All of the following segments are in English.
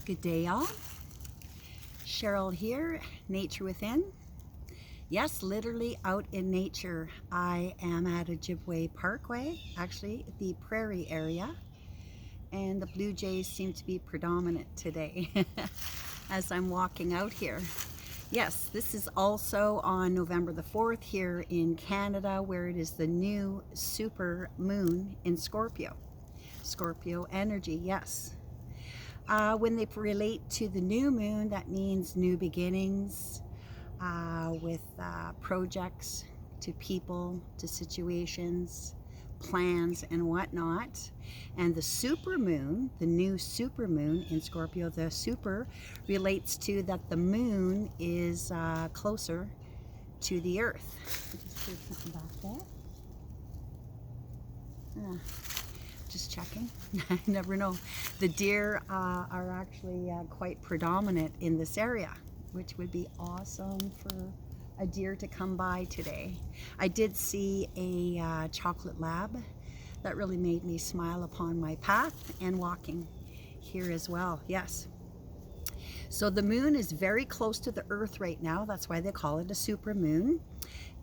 Good day, all. Cheryl here, Nature Within. Yes, literally out in nature. I am at Ojibwe Parkway, actually the prairie area, and the blue jays seem to be predominant today as I'm walking out here. Yes, this is also on November the 4th here in Canada, where it is the new super moon in Scorpio. Scorpio energy, yes. When they relate to the new moon, that means new beginnings with projects, to people, to situations, plans, and whatnot. And the super moon, the new super moon in Scorpio, the super relates to that the moon is closer to the earth. Just put something back there. Just checking. I never know. The deer are actually quite predominant in this area, which would be awesome for a deer to come by today. I did see a chocolate lab that really made me smile upon my path and walking here as well. Yes. So the moon is very close to the earth right now. That's why they call it a super moon.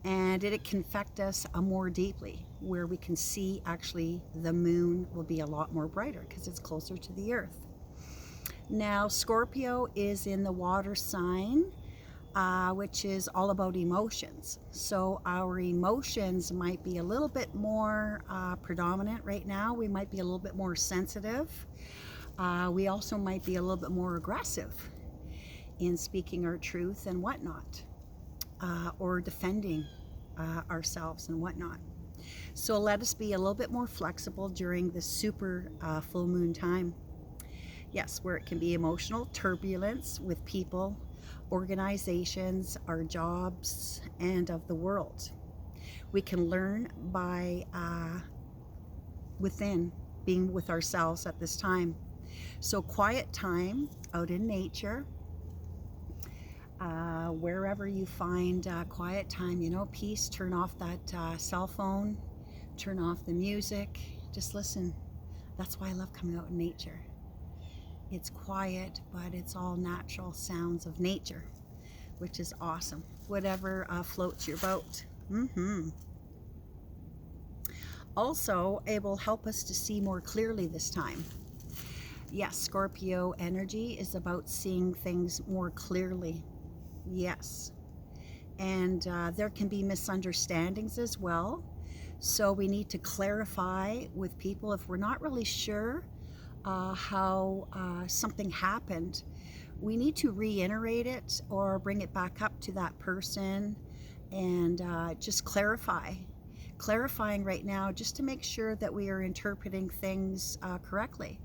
And it can affect us more deeply, where we can see actually the moon will be a lot more brighter because it's closer to the earth. Now Scorpio is in the water sign, which is all about emotions. So our emotions might be a little bit more predominant right now. We might be a little bit more sensitive. We also might be a little bit more aggressive in speaking our truth and whatnot. Or defending ourselves and whatnot. So let us be a little bit more flexible during the super full moon time. Yes, where it can be emotional turbulence with people, organizations, our jobs, and of the world. We can learn by within, being with ourselves at this time. So quiet time out in nature. Wherever you find quiet time, peace, turn off that cell phone, turn off the music, just listen. That's why I love coming out in nature. It's quiet, but it's all natural sounds of nature, which is awesome. Whatever floats your boat. Also, it will help us to see more clearly this time. Yes, Scorpio energy is about seeing things more clearly. Yes, and there can be misunderstandings as well, so we need to clarify with people if we're not really sure how something happened. We need to reiterate it or bring it back up to that person and just clarifying right now, just to make sure that we are interpreting things correctly,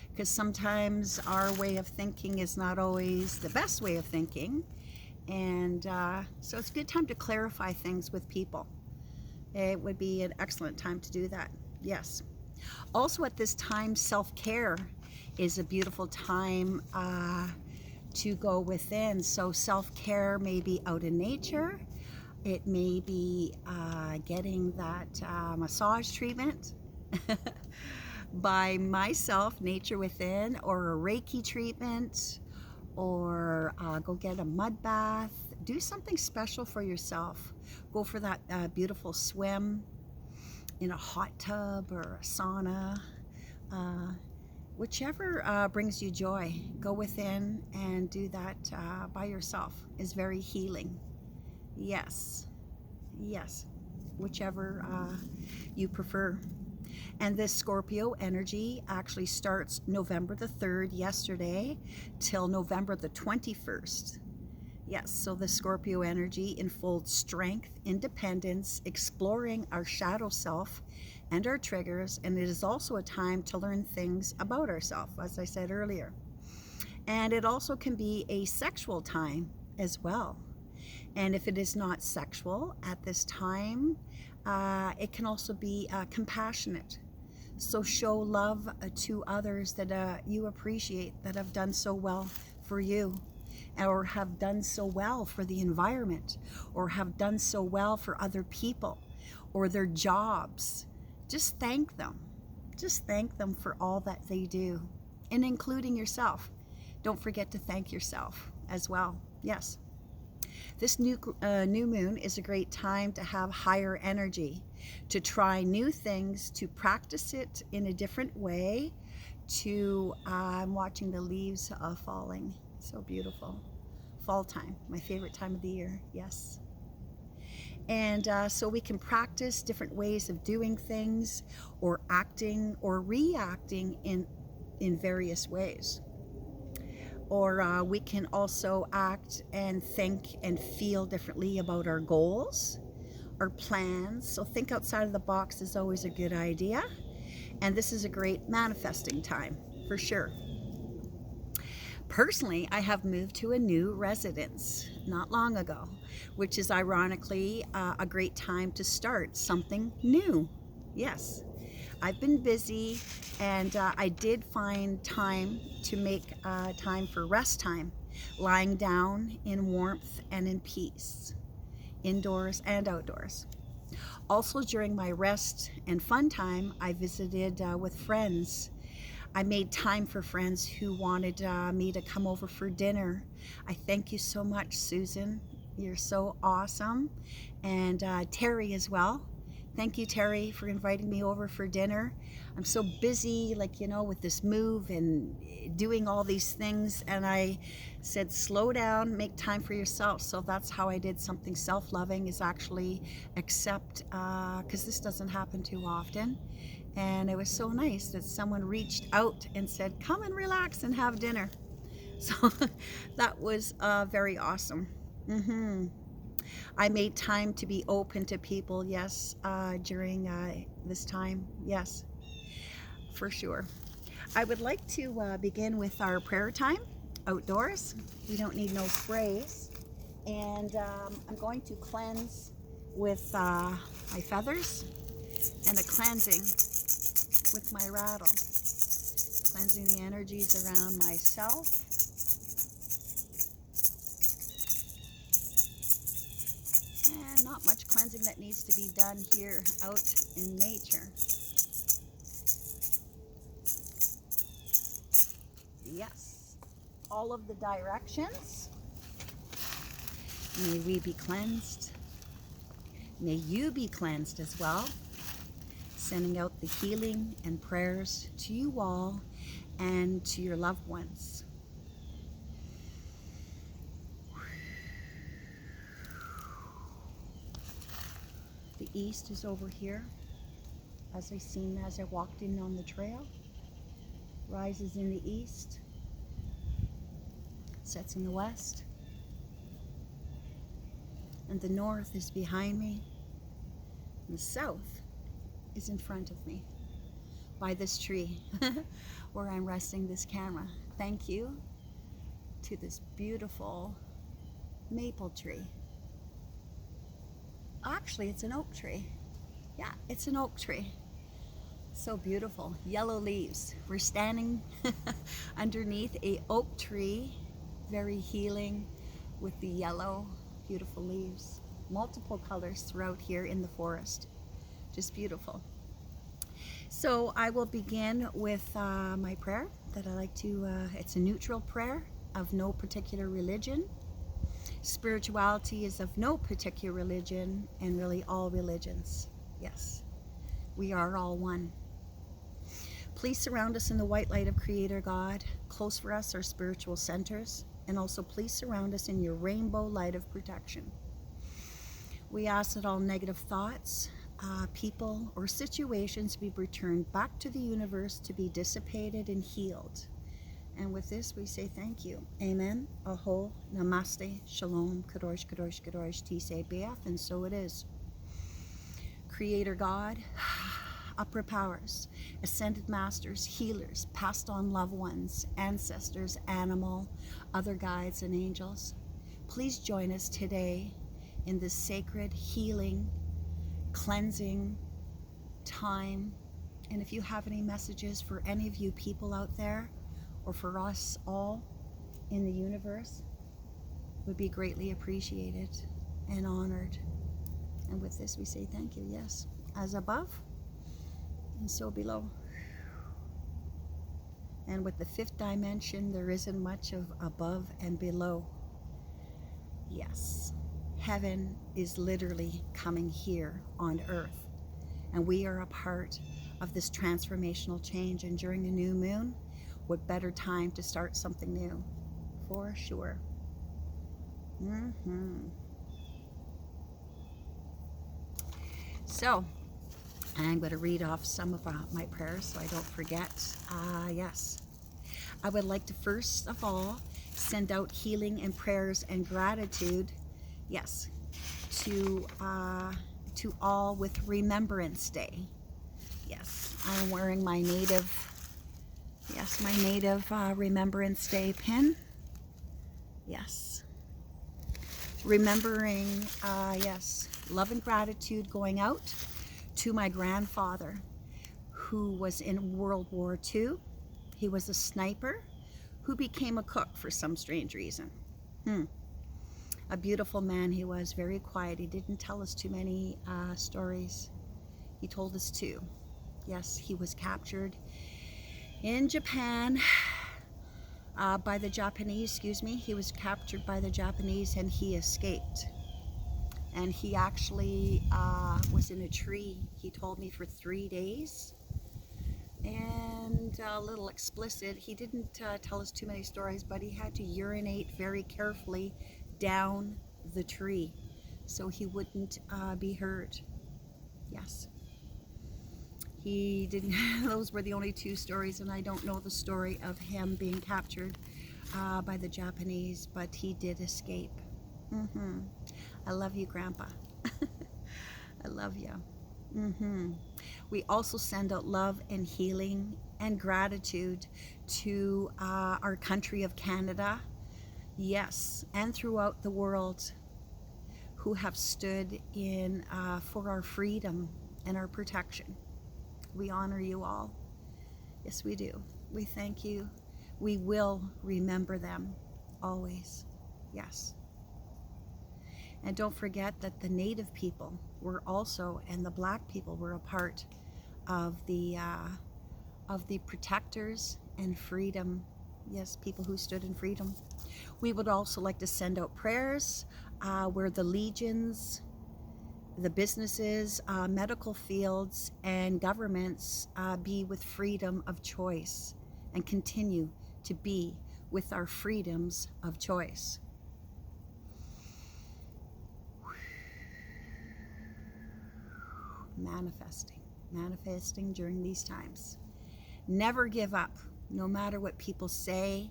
because sometimes our way of thinking is not always the best way of thinking. And so it's a good time to clarify things with people. It would be an excellent time to do that. Yes. Also at this time, self-care is a beautiful time to go within. So self-care may be out in nature. It may be getting that massage treatment by myself, Nature Within, or a Reiki treatment, or go get a mud bath. Do something special for yourself. Go for that beautiful swim in a hot tub or a sauna. Whichever brings you joy. Go within and do that by yourself. Is very healing. Yes, yes, whichever you prefer. And this Scorpio energy actually starts November the 3rd, yesterday, till November the 21st. Yes, so the Scorpio energy enfolds strength, independence, exploring our shadow self and our triggers, and it is also a time to learn things about ourselves, as I said earlier. And it also can be a sexual time as well. And if it is not sexual at this time, it can also be compassionate. So show love to others that you appreciate, that have done so well for you, or have done so well for the environment, or have done so well for other people, or their jobs. Just thank them. Just thank them for all that they do, and including yourself. Don't forget to thank yourself as well. Yes. This new moon is a great time to have higher energy, to try new things, to practice it in a different way. I'm watching the leaves falling. So beautiful. Fall time, my favorite time of the year. Yes. And so we can practice different ways of doing things, or acting or reacting in various ways. Or we can also act and think and feel differently about our goals, our plans. So think outside of the box is always a good idea. And this is a great manifesting time for sure. Personally, I have moved to a new residence not long ago, which is ironically a great time to start something new. Yes, I've been busy, and I did find time to make time for rest time, lying down in warmth and in peace, indoors and outdoors. Also, during my rest and fun time, I visited with friends. I made time for friends who wanted me to come over for dinner. I thank you so much, Susan. You're so awesome. And Terry as well. Thank you, Terry, for inviting me over for dinner. I'm so busy, with this move and doing all these things. And I said, slow down, make time for yourself. So that's how I did something self-loving, is actually accept, because this doesn't happen too often. And it was so nice that someone reached out and said, come and relax and have dinner. So that was very awesome. I made time to be open to people, yes, during this time. Yes, for sure. I would like to begin with our prayer time outdoors. We don't need no sprays. And I'm going to cleanse with my feathers and a cleansing with my rattle. Cleansing the energies around myself. And not much cleansing that needs to be done here out in nature. Yes. All of the directions. May we be cleansed. May you be cleansed as well. Sending out the healing and prayers to you all and to your loved ones. The east is over here, as I walked in on the trail. Rises in the east, sets in the west, and the north is behind me, and the south is in front of me by this tree where I'm resting this camera. Thank you to this beautiful maple tree. Actually, it's an oak tree. Yeah, it's an oak tree. So beautiful. Yellow leaves. We're standing underneath a oak tree, very healing, with the yellow, beautiful leaves. Multiple colors throughout here in the forest. Just beautiful. So I will begin with my prayer that I like to, it's a neutral prayer of no particular religion. Spirituality is of no particular religion, and really all religions. Yes, we are all one. Please surround us in the white light of Creator God. Close for us are spiritual centers, and also please surround us in your rainbow light of protection. We ask that all negative thoughts, people, or situations be returned back to the universe to be dissipated and healed. And with this, we say thank you. Amen. Aho, namaste, shalom, kadosh, kadosh, kadosh, tisei be'ath, and so it is. Creator God, upper powers, ascended masters, healers, passed on loved ones, ancestors, animal, other guides, and angels, please join us today in this sacred healing, cleansing time. And if you have any messages for any of you people out there, or for us all in the universe, would be greatly appreciated and honored. And with this we say thank you. Yes, as above and so below. And with the fifth dimension, there isn't much of above and below. Yes, heaven is literally coming here on earth. And we are a part of this transformational change. And during a new moon, what better time to start something new? For sure. So, I'm going to read off some of my prayers so I don't forget. Yes. I would like to first of all send out healing and prayers and gratitude, yes, to all with Remembrance Day. Yes, I am wearing my native, Remembrance Day pin. Yes. Remembering, yes, love and gratitude going out to my grandfather who was in World War II. He was a sniper who became a cook for some strange reason. A beautiful man he was, very quiet. He didn't tell us too many stories. He told us two. Yes, he was captured in Japan by the Japanese, He was captured by the Japanese and he escaped. And he actually was in a tree, he told me, for 3 days. And a little explicit, he didn't tell us too many stories, but he had to urinate very carefully down the tree so he wouldn't be hurt. Yes. He didn't, those were the only 2 stories, and I don't know the story of him being captured by the Japanese, but he did escape. I love you, Grandpa. I love you. We also send out love and healing and gratitude to our country of Canada, yes, and throughout the world, who have stood in for our freedom and our protection. We honor you all. Yes, we do. We thank you. We will remember them always. Yes. And don't forget that the Native people were also, and the Black people were a part of the protectors and freedom. Yes, people who stood in freedom. We would also like to send out prayers where the legions, the businesses, medical fields, and governments be with freedom of choice and continue to be with our freedoms of choice. Manifesting during these times. Never give up, no matter what people say,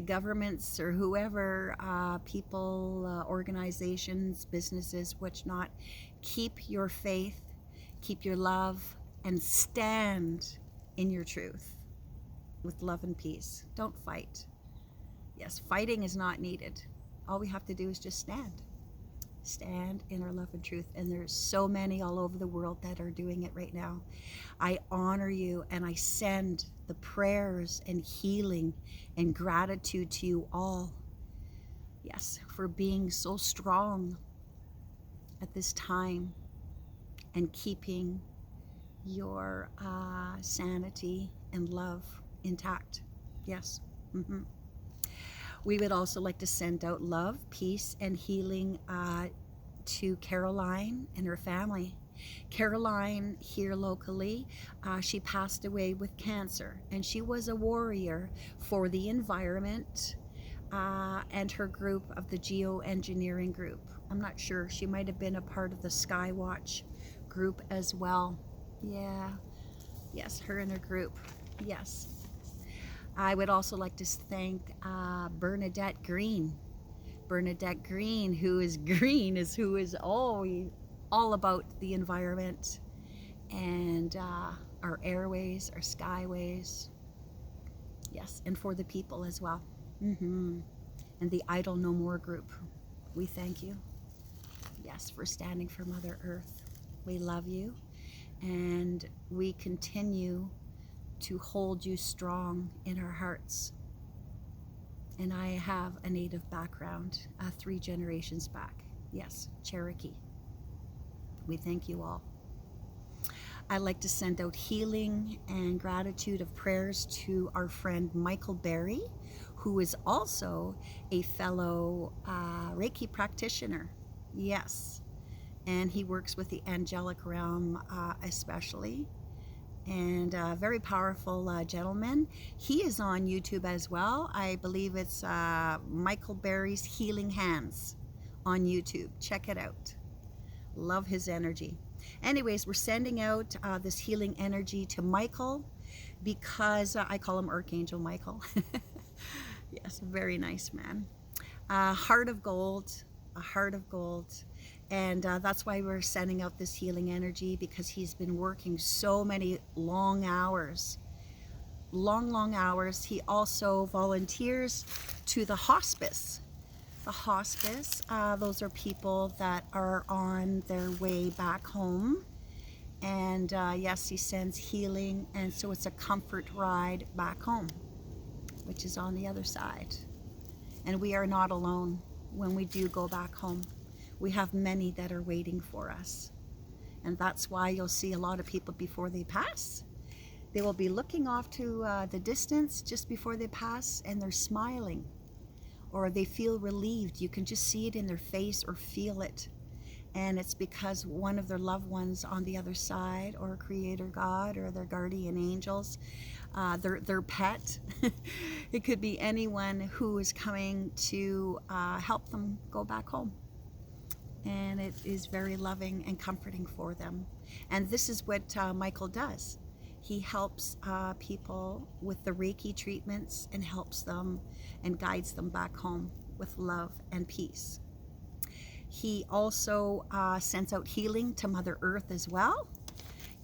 governments or whoever, people, organizations, businesses, which not. Keep your faith, keep your love, and stand in your truth with love and peace. Don't fight. Yes, fighting is not needed. All we have to do is just stand in our love and truth, and there's so many all over the world that are doing it right now. I honor you, and I send the prayers and healing and gratitude to you all, yes, for being so strong at this time and keeping your sanity and love intact. Yes. We would also like to send out love, peace, and healing to Caroline and her family. Caroline, here locally, she passed away with cancer, and she was a warrior for the environment and her group of the geoengineering group. I'm not sure. She might have been a part of the Skywatch group as well. Yeah. Yes, her and her group. Yes. I would also like to thank Bernadette Green. Bernadette Green, who is always all about the environment and our airways, our skyways. Yes, and for the people as well. And the Idle No More group. We thank you. Yes, for standing for Mother Earth. We love you, and we continue to hold you strong in our hearts. And I have a Native background, 3 generations back. Yes, Cherokee. We thank you all. I'd like to send out healing and gratitude of prayers to our friend Michael Berry, who is also a fellow Reiki practitioner. Yes, and he works with the angelic realm especially. And a very powerful gentleman. He is on YouTube as well. I believe it's Michael Berry's Healing Hands on YouTube. Check it out. Love his energy. Anyways, we're sending out this healing energy to Michael because I call him Archangel Michael. Yes, very nice man. Heart of gold, a heart of gold. And that's why we're sending out this healing energy, because he's been working so many long hours. Long hours. He also volunteers to the hospice. The hospice, those are people that are on their way back home. And yes, he sends healing, and so it's a comfort ride back home, which is on the other side. And we are not alone when we do go back home. We have many that are waiting for us. And that's why you'll see a lot of people before they pass. They will be looking off to the distance just before they pass, and they're smiling, or they feel relieved. You can just see it in their face or feel it. And it's because one of their loved ones on the other side, or Creator God, or their guardian angels, their pet. It could be anyone who is coming to help them go back home. And it is very loving and comforting for them. And this is what Michael does. He helps people with the Reiki treatments and helps them and guides them back home with love and peace. He also sends out healing to Mother Earth as well.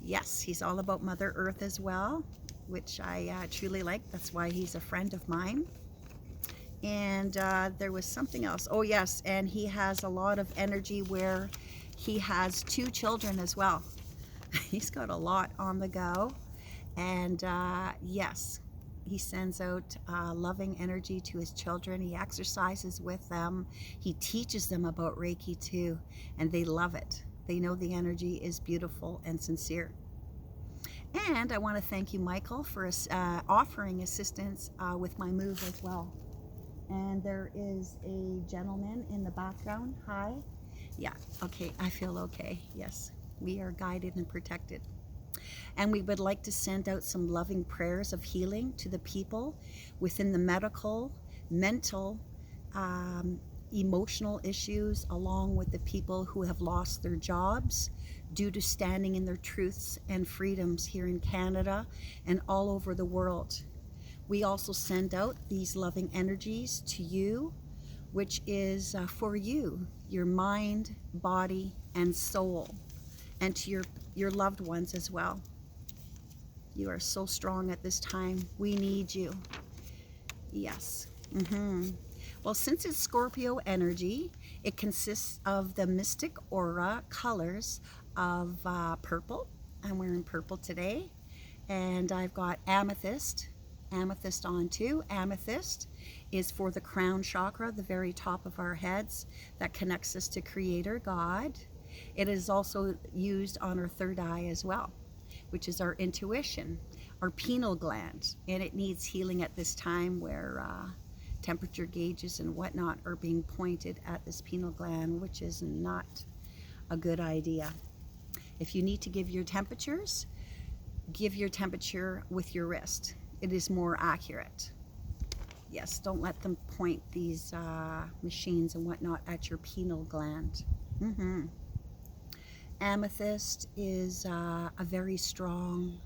Yes, he's all about Mother Earth as well, which I truly like. That's why he's a friend of mine. And there was something else. Oh yes, and he has a lot of energy where he has 2 children as well. He's got a lot on the go. And yes, he sends out loving energy to his children. He exercises with them. He teaches them about Reiki too, and they love it. They know the energy is beautiful and sincere. And I want to thank you, Michael, for offering assistance with my move as well. And there is a gentleman in the background. Hi. Yeah, okay, I feel okay. Yes, we are guided and protected. And we would like to send out some loving prayers of healing to the people within the medical, mental, emotional issues, along with the people who have lost their jobs due to standing in their truths and freedoms here in Canada and all over the world. We also send out these loving energies to you, which is for you, your mind, body, and soul, and to your loved ones as well. You are so strong at this time. We need you. Yes. Well, since it's Scorpio energy, it consists of the mystic aura colors of purple. I'm wearing purple today. And I've got amethyst on too. Amethyst is for the crown chakra, the very top of our heads, that connects us to Creator God. It is also used on our third eye as well, which is our intuition, our pineal gland, and it needs healing at this time where temperature gauges and whatnot are being pointed at this pineal gland, which is not a good idea. If you need to give your temperatures, give your temperature with your wrist. It is more accurate. Yes, don't let them point these machines and whatnot at your pineal gland. Amethyst is a very strong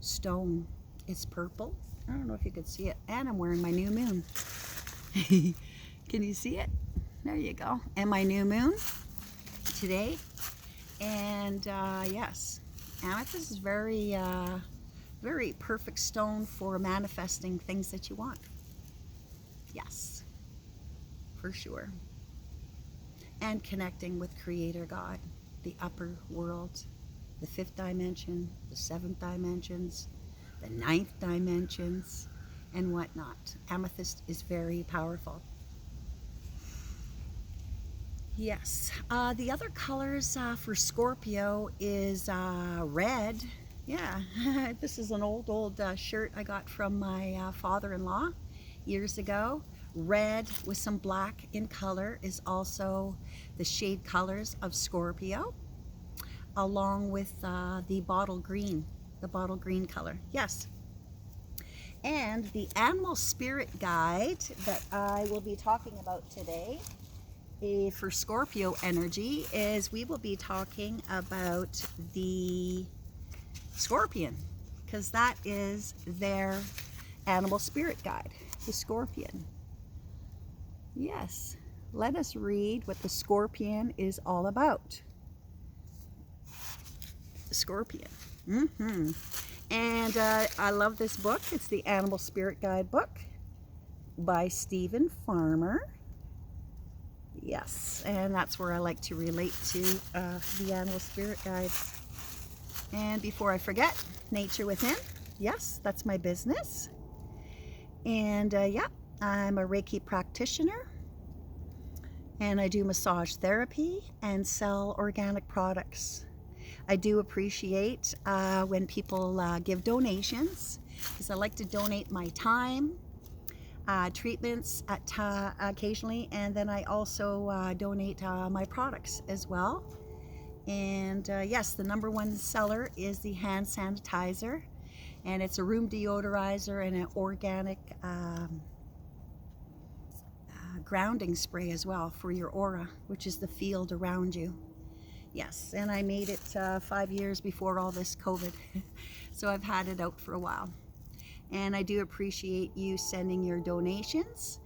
stone. It's purple. I don't know if you could see it. And I'm wearing my new moon. Can you see it? There you go. And my new moon today. And yes, amethyst is very perfect stone for manifesting things that you want. Yes, for sure. And connecting with Creator God, the upper world, the 5th dimension, the 7th dimensions, the 9th dimensions, and whatnot. Amethyst is very powerful. Yes. The other colors for Scorpio is red. Yeah, this is an old shirt I got from my father-in-law years ago. Red with some black in color is also the shade colors of Scorpio, along with the bottle green color. Yes. And the animal spirit guide that I will be talking about today for Scorpio energy is we will be talking about the scorpion, because that is their animal spirit guide, the scorpion. Yes, let us read what the scorpion is all about. The scorpion. And I love this book. It's the Animal Spirit Guide book by Stephen Farmer. Yes, and that's where I like to relate to the Animal Spirit Guide. And before I forget, Nature Within. Yes, that's my business. And yeah, I'm a Reiki practitioner. And I do massage therapy and sell organic products. I do appreciate when people give donations, because I like to donate my time, treatments occasionally, and then I also donate my products as well. And yes, the #1 seller is the hand sanitizer, and it's a room deodorizer and an organic grounding spray as well for your aura, which is the field around you. Yes, and I made it 5 years before all this COVID, so I've had it out for a while. And I do appreciate you sending your donations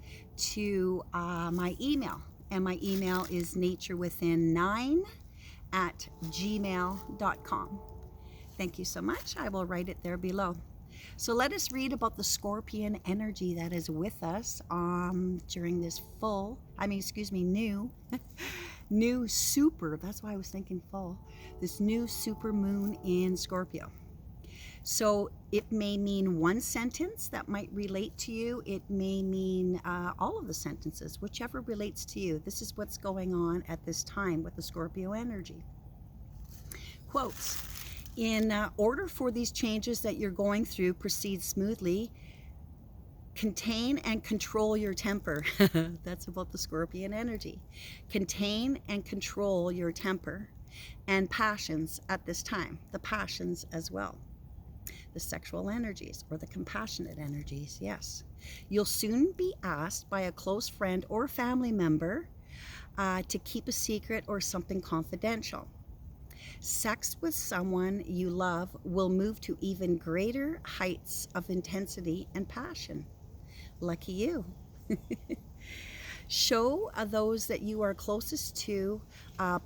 to my email, and my email is naturewithin9@gmail.com. Thank you so much. I will write it there below. So let us read about the scorpion energy that is with us during this new super, that's why I was thinking full, this new super moon in Scorpio. So it may mean one sentence that might relate to you. It may mean all of the sentences, whichever relates to you. This is what's going on at this time with the Scorpio energy. Quotes. In order for these changes that you're going through proceed smoothly, contain and control your temper. That's about the Scorpion energy. Contain and control your temper and passions at this time. The passions as well. The sexual energies or the compassionate energies, yes. You'll soon be asked by a close friend or family member to keep a secret or something confidential. Sex with someone you love will move to even greater heights of intensity and passion. Lucky you. Show those that you are closest to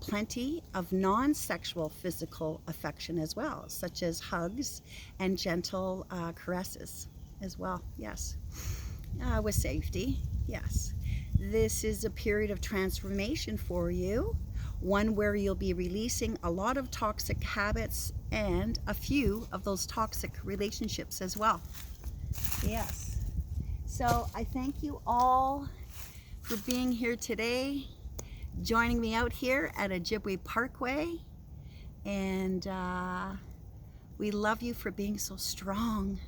plenty of non-sexual physical affection as well, such as hugs and gentle caresses as well, yes. With safety, yes. This is a period of transformation for you, one where you'll be releasing a lot of toxic habits and a few of those toxic relationships as well. Yes. So I thank you all for being here today, joining me out here at Ojibwe Parkway, and we love you for being so strong.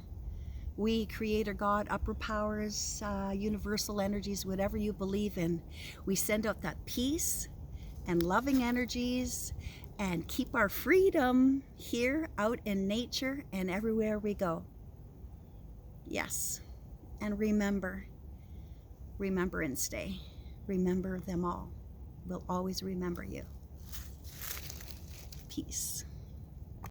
We, Creator God, upper powers, universal energies, whatever you believe in, we send out that peace and loving energies and keep our freedom here out in nature and everywhere we go. Yes, and remember and stay. Remember them all. We'll always remember you. Peace.